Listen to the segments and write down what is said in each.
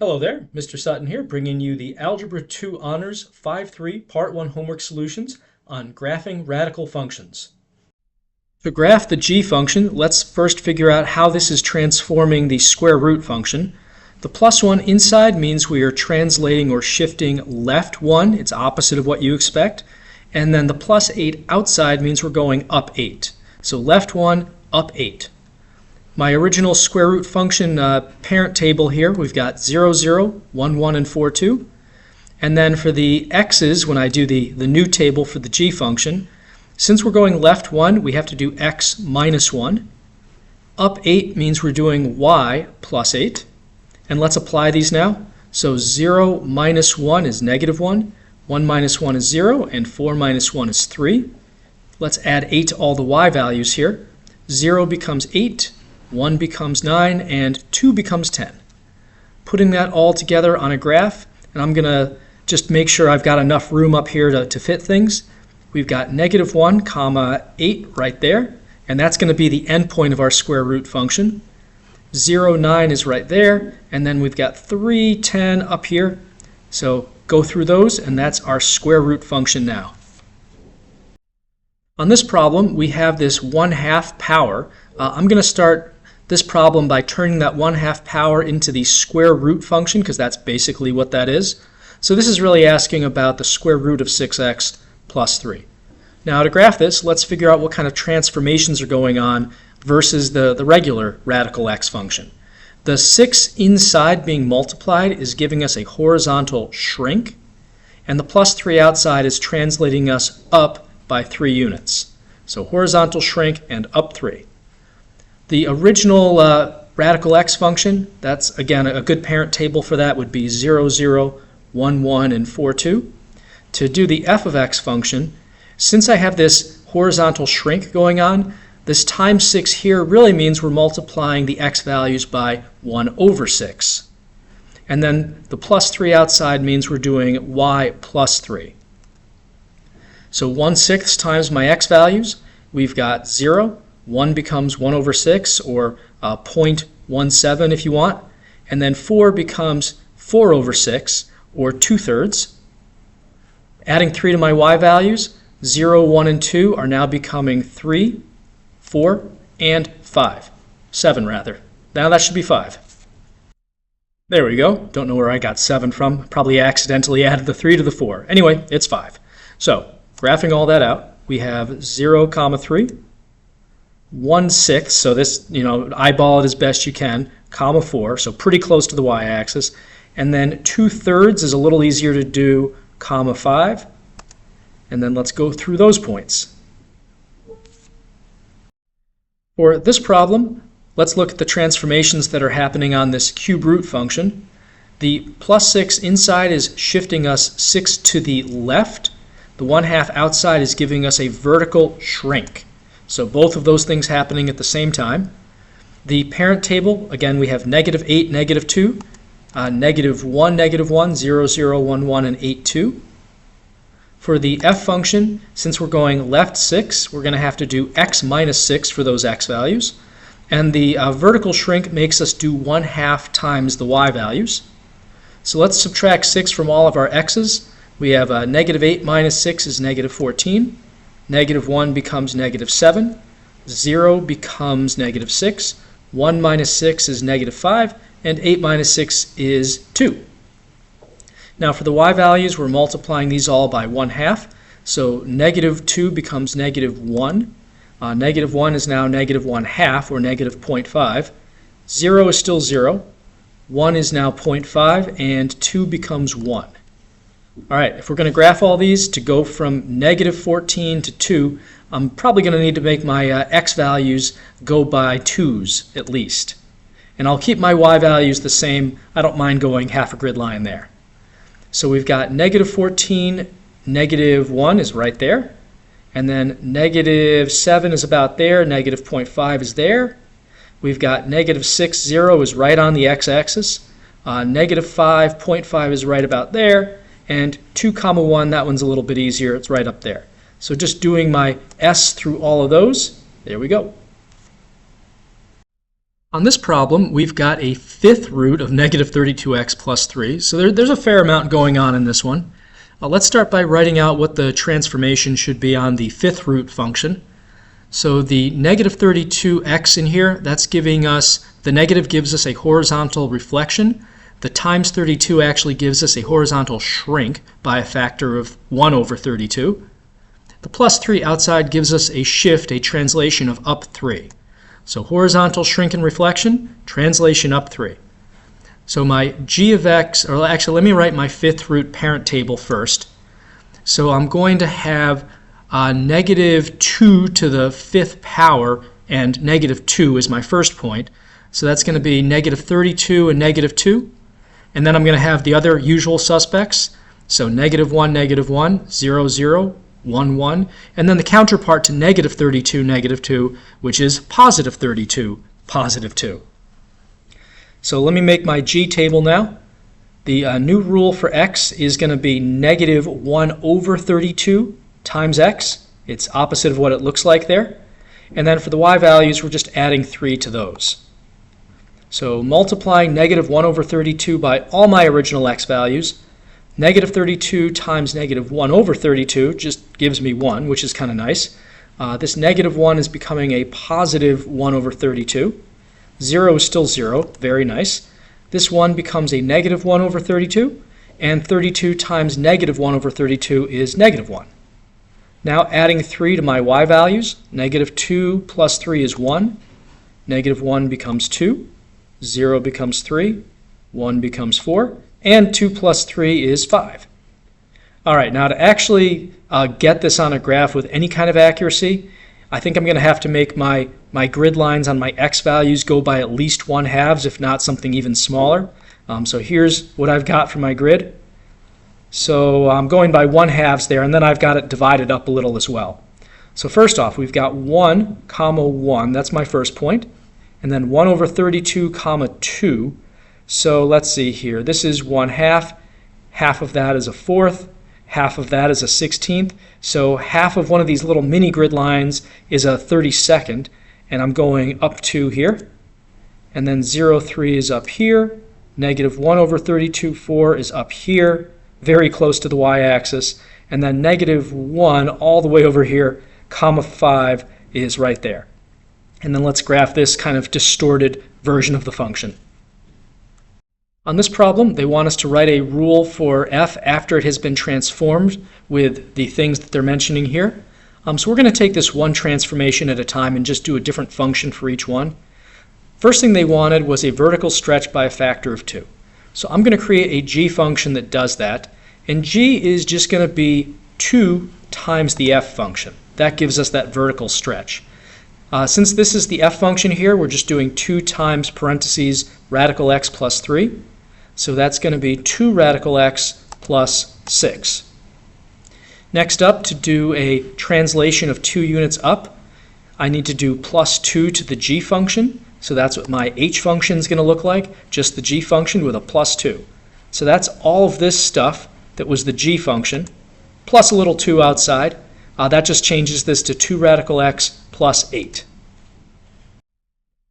Hello there, Mr. Sutton here, bringing you the Algebra 2 Honors 5-3 Part 1 homework solutions on graphing radical functions. To graph the g function, let's first figure out how this is transforming the square root function. The +1 inside means we are translating or shifting left 1, it's opposite of what you expect, and then the +8 outside means we're going up 8. So left 1, up 8. My original square root function parent table here, we've got 0, 0, 1, 1, and 4, 2. And then for the x's, when I do the new table for the g function, since we're going left 1, we have to do x minus 1. Up 8 means we're doing y plus 8. And let's apply these now. So 0 minus 1 is negative 1, 1 minus 1 is 0, and 4 minus 1 is 3. Let's add 8 to all the y values here. 0 becomes 8. 1 becomes 9, and 2 becomes 10. Putting that all together on a graph, and I'm going to just make sure I've got enough room up here to fit things. We've got negative 1 comma 8 right there, and that's going to be the endpoint of our square root function. 0, 9 is right there, and then we've got 3, 10 up here. So go through those, and that's our square root function now. On this problem, we have this 1/2 power. I'm going to start this problem by turning that 1/2 power into the square root function, because that's basically what that is. So this is really asking about the square root of 6x plus 3. Now to graph this, let's figure out what kind of transformations are going on versus the regular radical x function. The 6 inside being multiplied is giving us a horizontal shrink, and the plus 3 outside is translating us up by 3 units. So horizontal shrink and up 3. The original radical x function, that's again a good parent table for that would be 0, 0, 1, 1, and 4, 2. To do the f of x function, since I have this horizontal shrink going on, this times 6 here really means we're multiplying the x values by 1 over 6. And then the plus 3 outside means we're doing y plus 3. So 1/6 times my x values, we've got 0. 1 becomes 1 over 6, or 0.17 if you want. And then 4 becomes 4 over 6, or 2/3. Adding 3 to my y values, 0, 1, and 2 are now becoming 3, 4, and 5. 7 rather. Now that should be 5. There we go. Don't know where I got 7 from. Probably accidentally added the 3 to the 4. Anyway, it's 5. So, graphing all that out, we have 0, 3. 1/6, so this, eyeball it as best you can, comma 4, so pretty close to the y-axis. And then 2/3 is a little easier to do, comma 5. And then let's go through those points. For this problem, let's look at the transformations that are happening on this cube root function. The +6 inside is shifting us 6 to the left. The 1/2 outside is giving us a vertical shrink. So both of those things happening at the same time. The parent table, again, we have negative 8, negative 2, negative 1, negative 1, 0, 0, 1, 1, and 8, 2. For the f function, since we're going left 6, we're going to have to do x minus 6 for those x values. And the vertical shrink makes us do 1/2 times the y values. So let's subtract 6 from all of our x's. We have negative 8 minus 6 is negative 14. Negative 1 becomes negative 7. 0 becomes negative 6. 1 minus 6 is negative 5. And 8 minus 6 is 2. Now for the y values, we're multiplying these all by 1/2. So negative 2 becomes negative 1. Negative 1 is now negative 1/2, or negative 0.5. 0 is still 0. 1 is now 0.5, and 2 becomes 1. All right, if we're going to graph all these, to go from negative 14 to 2, I'm probably going to need to make my x values go by 2's at least. And I'll keep my y values the same. I don't mind going half a grid line there. So we've got negative 14, negative 1 is right there. And then negative 7 is about there. Negative 0.5 is there. We've got negative 6, 0 is right on the x-axis. Negative 5, 0.5 is right about there. And 2, 1, that one's a little bit easier. It's right up there. So just doing my s through all of those, there we go. On this problem, we've got a fifth root of negative 32x plus 3. So there's a fair amount going on in this one. Let's start by writing out what the transformation should be on the fifth root function. So the negative 32x in here, that's giving us, the negative gives us a horizontal reflection. The times 32 actually gives us a horizontal shrink by a factor of 1 over 32. The plus 3 outside gives us a shift, a translation of up 3. So horizontal shrink and reflection, translation up 3. So my g of x, or actually let me write my fifth root parent table first. So I'm going to have negative 2 to the fifth power, and negative 2 is my first point. So that's going to be negative 32 and negative 2. And then I'm going to have the other usual suspects. So negative 1, 0, 0. 1, 1, and then the counterpart to negative 32, negative 2, which is positive 32, positive 2. So let me make my g table now. The new rule for x is going to be negative 1 over 32 times x. It's opposite of what it looks like there. And then for the y values, we're just adding 3 to those. So multiplying negative 1 over 32 by all my original x values, negative 32 times negative 1 over 32 just gives me 1, which is kind of nice. This negative 1 is becoming a positive 1 over 32. 0 is still 0, very nice. This 1 becomes a negative 1 over 32, and 32 times negative 1 over 32 is negative 1. Now adding 3 to my y values, negative 2 plus 3 is 1, negative 1 becomes 2, 0 becomes 3, 1 becomes 4, and 2 plus 3 is 5. All right, now to actually get this on a graph with any kind of accuracy, I think I'm going to have to make my grid lines on my x values go by at least 1/2, if not something even smaller. So here's what I've got for my grid. So I'm going by 1/2 there, and then I've got it divided up a little as well. So first off, we've got 1, 1, that's my first point, and then 1 over 32, 2. So let's see here. This is 1/2. Half of that is a fourth. Half of that is a 16th. So half of one of these little mini grid lines is a 32nd. And I'm going up 2 here. And then 0, 3 is up here. Negative 1 over 32, 4 is up here, very close to the y-axis. And then negative 1 all the way over here, 5 is right there. And then let's graph this kind of distorted version of the function. On this problem, they want us to write a rule for f after it has been transformed with the things that they're mentioning here. So we're going to take this one transformation at a time and just do a different function for each one. First thing they wanted was a vertical stretch by a factor of 2. So I'm going to create a g function that does that. And g is just going to be 2 times the f function. That gives us that vertical stretch. Since this is the f function here, we're just doing 2 times parentheses radical x plus 3. So that's going to be 2 radical x plus 6. Next up, to do a translation of 2 units up, I need to do plus 2 to the g function. So that's what my h function is going to look like, just the g function with a plus 2. So that's all of this stuff that was the g function, plus a little 2 outside. That just changes this to 2 radical x plus 8.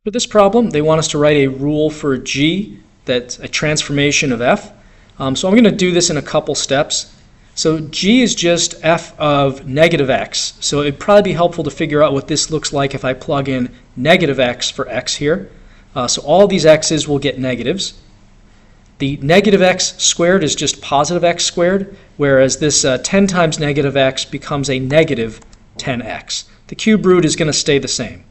For this problem, they want us to write a rule for g that's a transformation of f. So I'm going to do this in a couple steps. So g is just f of negative x. So it'd probably be helpful to figure out what this looks like if I plug in negative x for x here. So all these x's will get negatives. The negative x squared is just positive x squared, whereas this 10 times negative x becomes a negative 10x. The cube root is going to stay the same.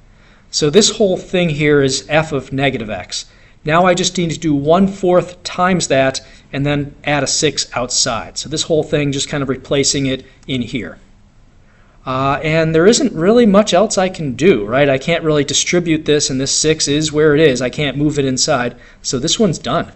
So this whole thing here is f of negative x. Now I just need to do 1/4 times that and then add a 6 outside. So this whole thing just kind of replacing it in here. And there isn't really much else I can do, right? I can't really distribute this, and this 6 is where it is. I can't move it inside. So this one's done.